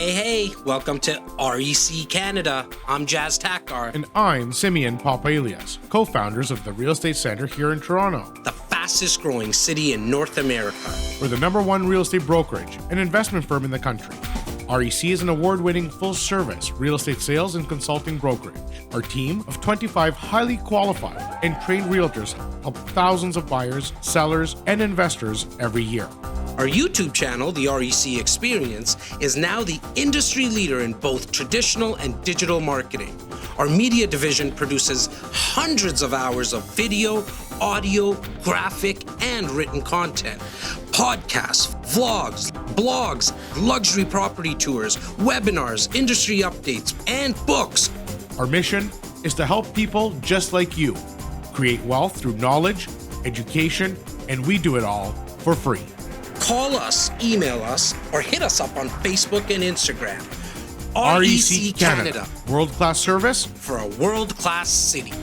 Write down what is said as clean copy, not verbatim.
Hey, welcome to REC Canada. I'm Jas Takhar. And I'm Simeon, Papailias, co-founders of the Real Estate Center here in Toronto. The fastest growing city in North America. We're the #1 real estate brokerage and investment firm in the country. REC is an award-winning full-service real estate sales and consulting brokerage. Our team of 25 highly qualified and trained realtors help thousands of buyers, sellers, and investors every year. Our YouTube channel, The REC Experience, is now the industry leader in both traditional and digital marketing. Our media division produces hundreds of hours of video, audio, graphic, and written content. Podcasts, vlogs, blogs, luxury property tours, webinars, industry updates, and books. Our mission is to help people just like you create wealth through knowledge, education, and we do it all for free. Call us, email us, or hit us up on Facebook and Instagram. REC Canada. World-class service for a world-class city.